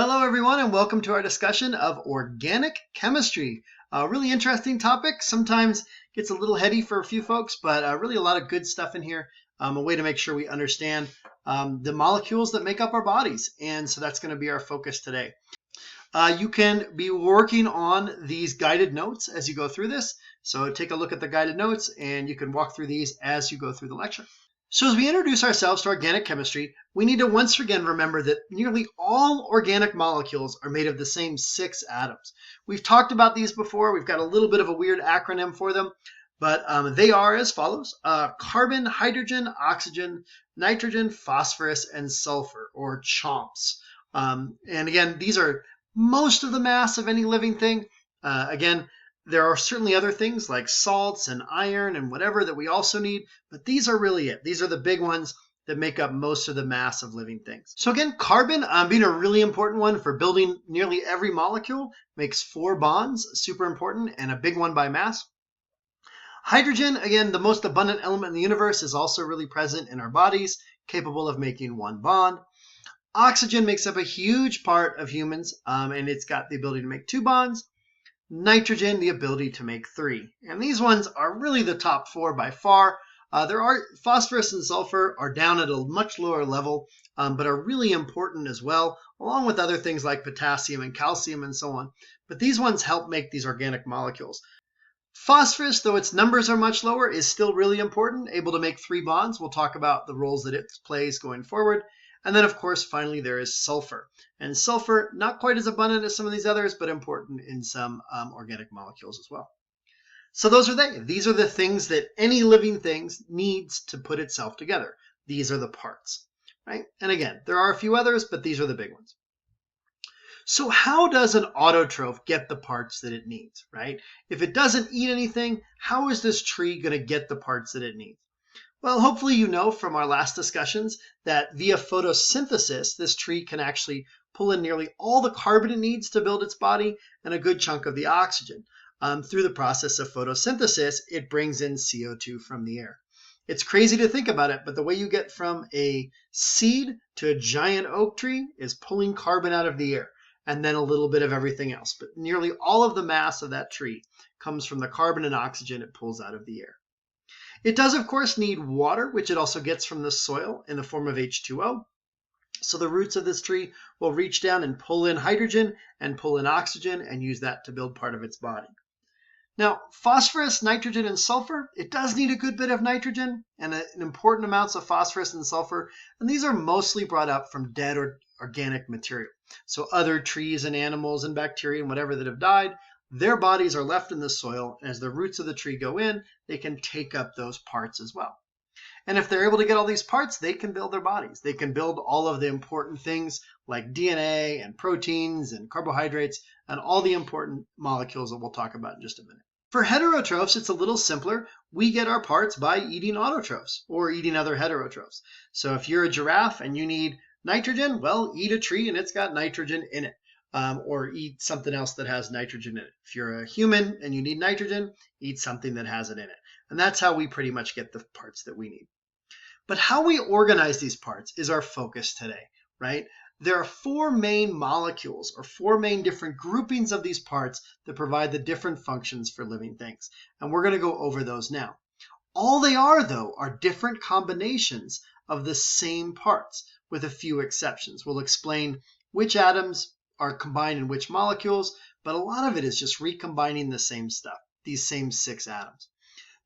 Hello, everyone, and welcome to our discussion of organic chemistry. A really interesting topic. Sometimes gets a little heady for a few folks, but really a lot of good stuff in here. A way to make sure we understand the molecules that make up our bodies. And so that's going to be our focus today. You can be working on these guided notes as you go through this. So take a look at the guided notes, and you can walk through these as you go through the lecture. So as we introduce ourselves to organic chemistry, we need to once again remember that nearly all organic molecules are made of the same 6 atoms. We've talked about these before. We've got a little bit of a weird acronym for them, but they are as follows: carbon, hydrogen, oxygen, nitrogen, phosphorus, and sulfur, or CHOMPs. And again, these are most of the mass of any living thing. Again, there are certainly other things like salts and iron and whatever that we also need, but these are really it. These are the big ones that make up most of the mass of living things. So again, carbon being a really important one for building nearly every molecule, makes 4 bonds, super important, and a big one by mass. Hydrogen, again, the most abundant element in the universe, is also really present in our bodies, capable of making 1 bond. Oxygen makes up a huge part of humans, and it's got the ability to make 2 bonds. Nitrogen, the ability to make 3. And these ones are really the top 4 by far. Phosphorus and sulfur are down at a much lower level, but are really important as well, along with other things like potassium and calcium and so on. But these ones help make these organic molecules. Phosphorus, though its numbers are much lower, is still really important, able to make 3 bonds. We'll talk about the roles that it plays going forward. And then, of course, finally, there is sulfur. And sulfur, not quite as abundant as some of these others, but important in some organic molecules as well. So those are they. These are the things that any living thing needs to put itself together. These are the parts, right? And again, there are a few others, but these are the big ones. So how does an autotroph get the parts that it needs, right? If it doesn't eat anything, how is this tree going to get the parts that it needs? Well, hopefully you know from our last discussions that via photosynthesis, this tree can actually pull in nearly all the carbon it needs to build its body and a good chunk of the oxygen. Through the process of photosynthesis, it brings in CO2 from the air. It's crazy to think about it, but the way you get from a seed to a giant oak tree is pulling carbon out of the air and then a little bit of everything else. But nearly all of the mass of that tree comes from the carbon and oxygen it pulls out of the air. It does, of course, need water, which it also gets from the soil in the form of H2O. So the roots of this tree will reach down and pull in hydrogen and pull in oxygen and use that to build part of its body. Now, phosphorus, nitrogen, and sulfur, it does need a good bit of nitrogen and important amounts of phosphorus and sulfur, and these are mostly brought up from dead or organic material. So other trees and animals and bacteria and whatever that have died, their bodies are left in the soil, and as the roots of the tree go in, they can take up those parts as well. And if they're able to get all these parts, they can build their bodies. They can build all of the important things like DNA and proteins and carbohydrates and all the important molecules that we'll talk about in just a minute. For heterotrophs, it's a little simpler. We get our parts by eating autotrophs or eating other heterotrophs. So if you're a giraffe and you need nitrogen, well, eat a tree and it's got nitrogen in it. Or eat something else that has nitrogen in it. If you're a human and you need nitrogen, eat something that has it in it. And that's how we pretty much get the parts that we need. But how we organize these parts is our focus today, right? There are 4 main molecules or 4 main different groupings of these parts that provide the different functions for living things. And we're going to go over those now. All they are, though, are different combinations of the same parts with a few exceptions. We'll explain which atoms are combined in which molecules, but a lot of it is just recombining the same stuff, these same 6 atoms.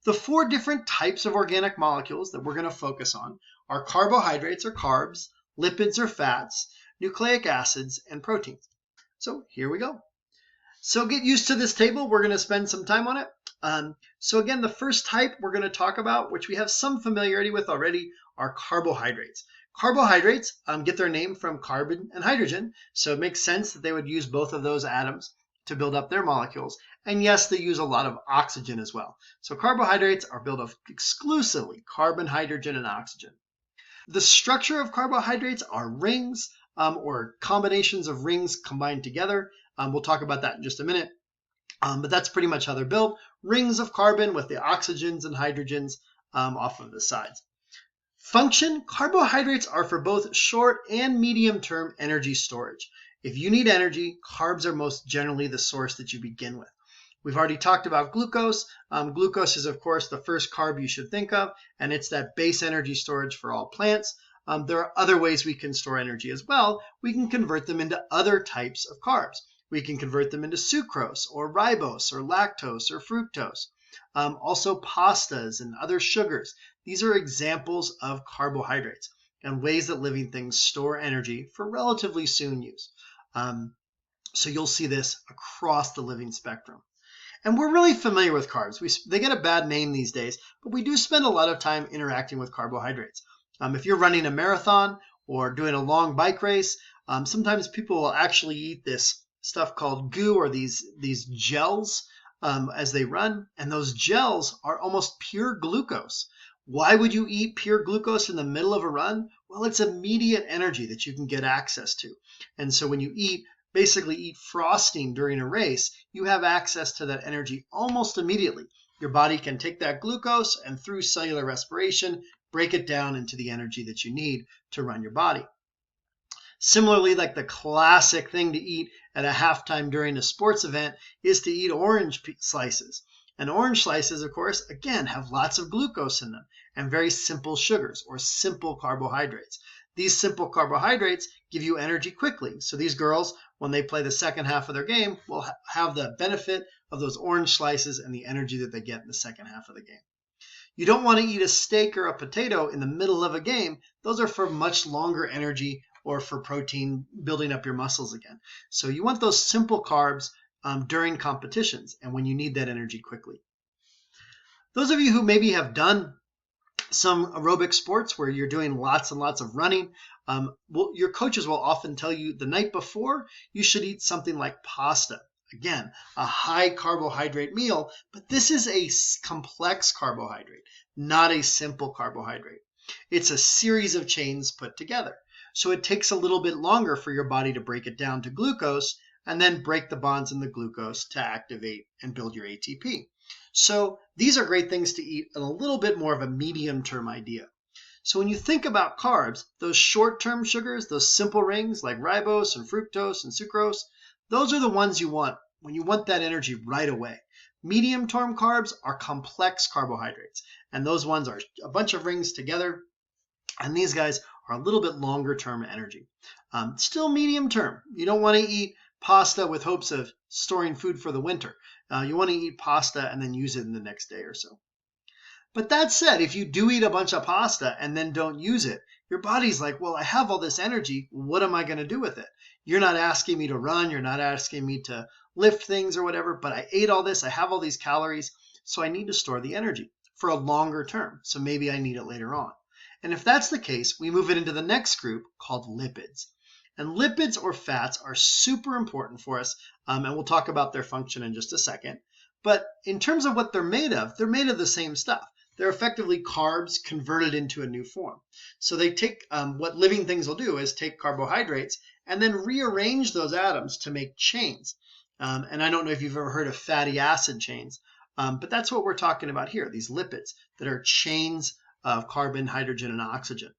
The 4 different types of organic molecules that we're going to focus on are carbohydrates or carbs, lipids or fats, nucleic acids, and proteins. So here we go. So get used to this table. We're going to spend some time on it. So again, the first type we're going to talk about, which we have some familiarity with already, are carbohydrates. Carbohydrates get their name from carbon and hydrogen, so it makes sense that they would use both of those atoms to build up their molecules. And yes, they use a lot of oxygen as well. So carbohydrates are built of exclusively carbon, hydrogen, and oxygen. The structure of carbohydrates are rings or combinations of rings combined together. We'll talk about that in just a minute. But that's pretty much how they're built. Rings of carbon with the oxygens and hydrogens off of the sides. Function, carbohydrates are for both short and medium-term energy storage. If you need energy, carbs are most generally the source that you begin with. We've already talked about glucose. Glucose is, of course, the first carb you should think of, and it's that base energy storage for all plants. There are other ways we can store energy as well. We can convert them into other types of carbs. We can convert them into sucrose or ribose or lactose or fructose. Also pastas and other sugars. These are examples of carbohydrates and ways that living things store energy for relatively soon use. So you'll see this across the living spectrum. And we're really familiar with carbs. They get a bad name these days, but we do spend a lot of time interacting with carbohydrates. If you're running a marathon or doing a long bike race, sometimes people will actually eat this stuff called goo or these gels as they run, and those gels are almost pure glucose. Why would you eat pure glucose in the middle of a run? Well, it's immediate energy that you can get access to. And so when you basically eat frosting during a race, you have access to that energy almost immediately. Your body can take that glucose and through cellular respiration, break it down into the energy that you need to run your body. Similarly, like the classic thing to eat at a halftime during a sports event is to eat orange slices. And orange slices, of course, again, have lots of glucose in them and very simple sugars or simple carbohydrates. These simple carbohydrates give you energy quickly. So these girls, when they play the second half of their game, will have the benefit of those orange slices and the energy that they get in the second half of the game. You don't want to eat a steak or a potato in the middle of a game. Those are for much longer energy or for protein building up your muscles again. So you want those simple carbs during competitions and when you need that energy quickly. Those of you who maybe have done some aerobic sports where you're doing lots and lots of running, your coaches will often tell you the night before you should eat something like pasta. Again, a high carbohydrate meal, but this is a complex carbohydrate, not a simple carbohydrate. It's a series of chains put together. So it takes a little bit longer for your body to break it down to glucose and then break the bonds in the glucose to activate and build your ATP. So these are great things to eat in a little bit more of a medium-term idea. So when you think about carbs, those short-term sugars, those simple rings like ribose and fructose and sucrose, those are the ones you want when you want that energy right away. Medium-term carbs are complex carbohydrates, and those ones are a bunch of rings together, and these guys are a little bit longer-term energy. Still medium-term. You don't want to eat pasta with hopes of storing food for the winter. You want to eat pasta and then use it in the next day or so. But that said, if you do eat a bunch of pasta and then don't use it, your body's like, well, I have all this energy. What am I going to do with it? You're not asking me to run. You're not asking me to lift things or whatever, but I ate all this. I have all these calories, so I need to store the energy for a longer term. So maybe I need it later on. And if that's the case, we move it into the next group called lipids. And lipids or fats are super important for us, and we'll talk about their function in just a second. But in terms of what they're made of the same stuff. They're effectively carbs converted into a new form. So they take, what living things will do is take carbohydrates and then rearrange those atoms to make chains. And I don't know if you've ever heard of fatty acid chains, but that's what we're talking about here, these lipids that are chains of carbon, hydrogen, and oxygen.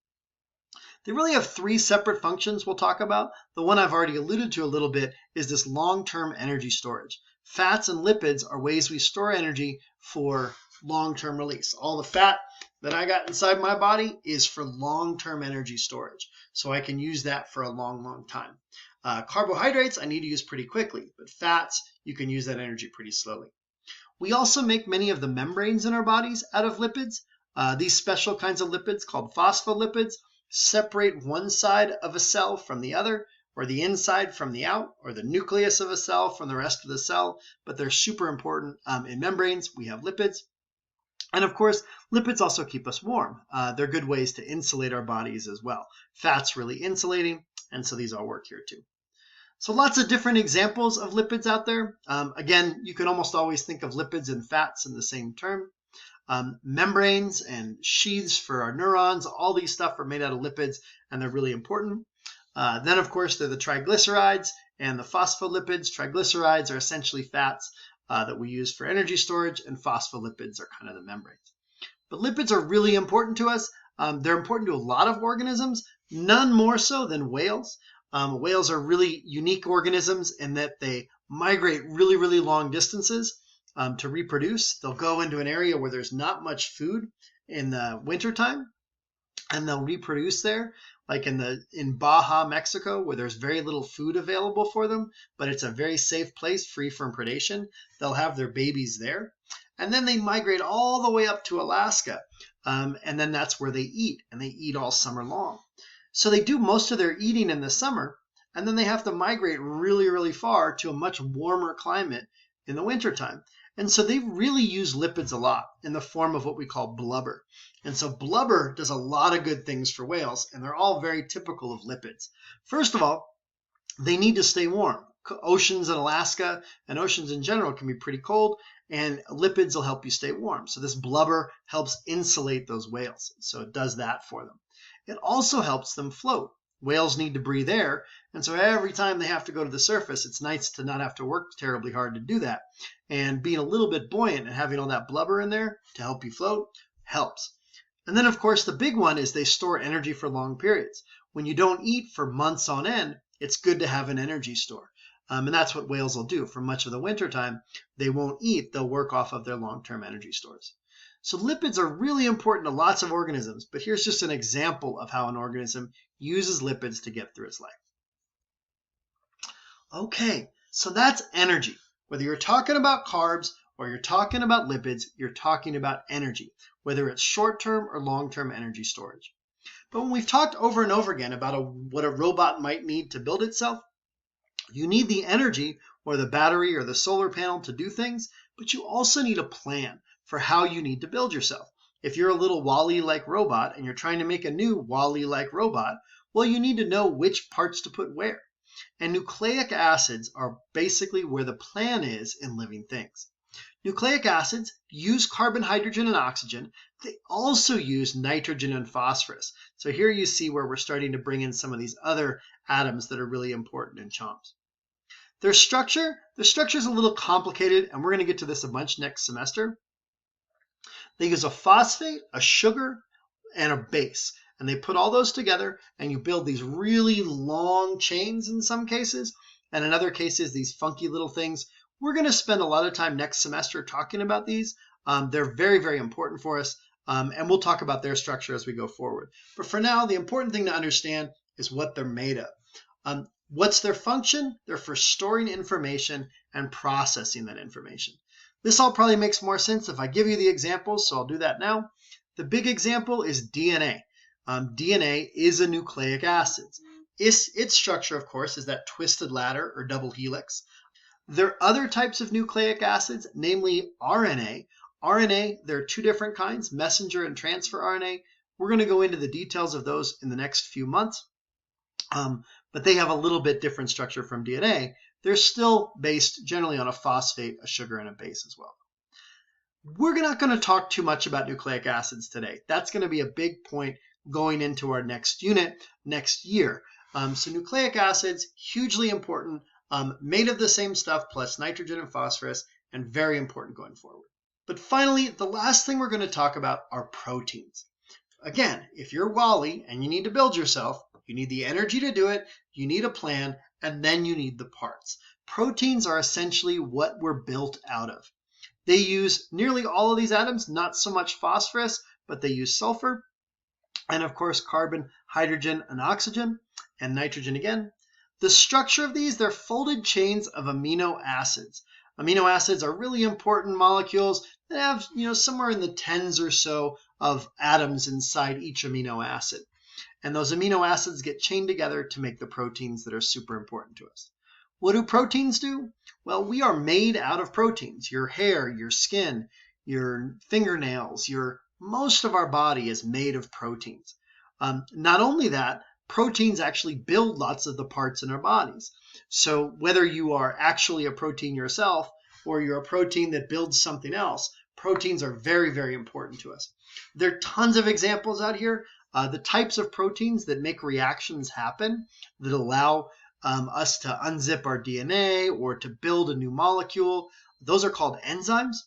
They really have three separate functions we'll talk about. The one I've already alluded to a little bit is this long-term energy storage. Fats and lipids are ways we store energy for long-term release. All the fat that I got inside my body is for long-term energy storage. So I can use that for a long, long time. Carbohydrates I need to use pretty quickly, but fats, you can use that energy pretty slowly. We also make many of the membranes in our bodies out of lipids. These special kinds of lipids called phospholipids separate one side of a cell from the other, or the inside from the out, or the nucleus of a cell from the rest of the cell, but they're super important. In membranes, we have lipids. And of course, lipids also keep us warm. They're good ways to insulate our bodies as well. Fat's really insulating, and so these all work here too. So lots of different examples of lipids out there. Again, you can almost always think of lipids and fats in the same term. Membranes and sheaths for our neurons, all these stuff are made out of lipids, and they're really important. Then, of course, they're the triglycerides and the phospholipids. Triglycerides are essentially fats that we use for energy storage, and phospholipids are kind of the membranes. But lipids are really important to us. They're important to a lot of organisms, none more so than whales. Whales are really unique organisms in that they migrate really, really long distances to reproduce. They'll go into an area where there's not much food in the wintertime, and they'll reproduce there, like in Baja, Mexico, where there's very little food available for them, but it's a very safe place, free from predation. They'll have their babies there, and then they migrate all the way up to Alaska, and then that's where they eat, and they eat all summer long. So they do most of their eating in the summer, and then they have to migrate really, really far to a much warmer climate in the wintertime. And so they really use lipids a lot in the form of what we call blubber. And so blubber does a lot of good things for whales, and they're all very typical of lipids. First of all, they need to stay warm. Oceans in Alaska and oceans in general can be pretty cold, and lipids will help you stay warm. So this blubber helps insulate those whales. So it does that for them. It also helps them float. Whales need to breathe air, and so every time they have to go to the surface, it's nice to not have to work terribly hard to do that. And being a little bit buoyant and having all that blubber in there to help you float helps. And then, of course, the big one is they store energy for long periods. When you don't eat for months on end, it's good to have an energy store. And that's what whales will do. For much of the wintertime, they won't eat. They'll work off of their long-term energy stores. So lipids are really important to lots of organisms, but here's just an example of how an organism uses lipids to get through its life. Okay, so that's energy. Whether you're talking about carbs or you're talking about lipids, you're talking about energy, whether it's short-term or long-term energy storage. But when we've talked over and over again about what a robot might need to build itself, you need the energy or the battery or the solar panel to do things, but you also need a plan for how you need to build yourself. If you're a little WALL-E-like robot and you're trying to make a new WALL-E-like robot, well, you need to know which parts to put where. And nucleic acids are basically where the plan is in living things. Nucleic acids use carbon, hydrogen, and oxygen. They also use nitrogen and phosphorus. So here you see where we're starting to bring in some of these other atoms that are really important in CHOMPS. The structure is a little complicated, and we're going to get to this a bunch next semester. They use a phosphate, a sugar, and a base. And they put all those together, and you build these really long chains in some cases, and in other cases, these funky little things. We're going to spend a lot of time next semester talking about these. They're very, very important for us, and we'll talk about their structure as we go forward. But for now, the important thing to understand is what they're made of. What's their function? They're for storing information and processing that information. This all probably makes more sense if I give you the examples, so I'll do that now. The big example is DNA. DNA is a nucleic acid. Its structure, of course, is that twisted ladder or double helix. There are other types of nucleic acids, namely RNA. RNA, there are two different kinds, messenger and transfer RNA. We're going to go into the details of those in the next few months, but they have a little bit different structure from DNA. They're still based generally on a phosphate, a sugar, and a base as well. We're not going to talk too much about nucleic acids today. That's going to be a big point going into our next unit next year. So nucleic acids, hugely important, made of the same stuff plus nitrogen and phosphorus, and very important going forward. But finally, the last thing we're going to talk about are proteins. Again, if you're WALL-E and you need to build yourself, you need the energy to do it, you need a plan, and then you need the parts. Proteins are essentially what we're built out of. They use nearly all of these atoms, not so much phosphorus, but they use sulfur, and of course carbon, hydrogen, and oxygen, and nitrogen again. The structure of these, they're folded chains of amino acids. Amino acids are really important molecules that have, somewhere in the tens or so of atoms inside each amino acid. And those amino acids get chained together to make the proteins that are super important to us. What do proteins do? Well, we are made out of proteins. Your hair, your skin, your fingernails, most of our body is made of proteins. Not only that, proteins actually build lots of the parts in our bodies. So whether you are actually a protein yourself or you're a protein that builds something else, proteins are very, very important to us. There are tons of examples out here. The types of proteins that make reactions happen, that allow us to unzip our DNA or to build a new molecule, those are called enzymes.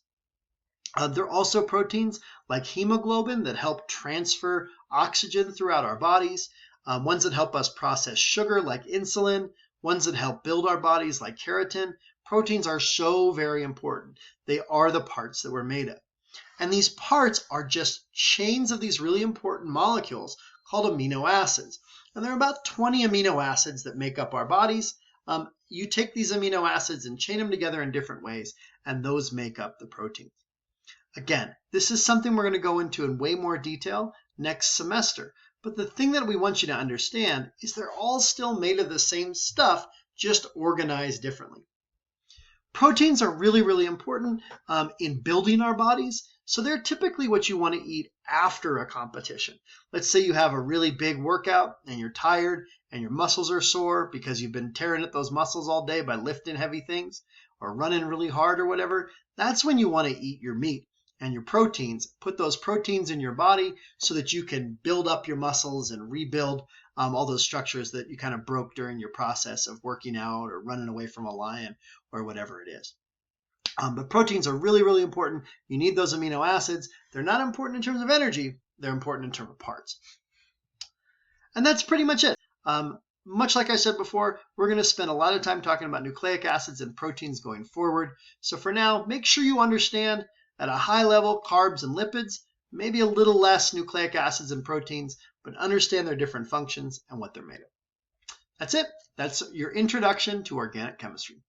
There are also proteins like hemoglobin that help transfer oxygen throughout our bodies, ones that help us process sugar like insulin, ones that help build our bodies like keratin. Proteins are so very important. They are the parts that we're made of. And these parts are just chains of these really important molecules called amino acids. And there are about 20 amino acids that make up our bodies. You take these amino acids and chain them together in different ways, and those make up the proteins. Again, this is something we're going to go into in way more detail next semester. But the thing that we want you to understand is they're all still made of the same stuff, just organized differently. Proteins are really, really important in building our bodies. So they're typically what you want to eat after a competition. Let's say you have a really big workout and you're tired and your muscles are sore because you've been tearing at those muscles all day by lifting heavy things or running really hard or whatever. That's when you want to eat your meat and your proteins. Put those proteins in your body so that you can build up your muscles and rebuild all those structures that you kind of broke during your process of working out or running away from a lion or whatever it is. But proteins are really, really important. You need those amino acids. They're not important in terms of energy. They're important in terms of parts. And that's pretty much it. Much like I said before, we're going to spend a lot of time talking about nucleic acids and proteins going forward. So for now, make sure you understand at a high level carbs and lipids, maybe a little less nucleic acids and proteins, but understand their different functions and what they're made of. That's it. That's your introduction to organic chemistry.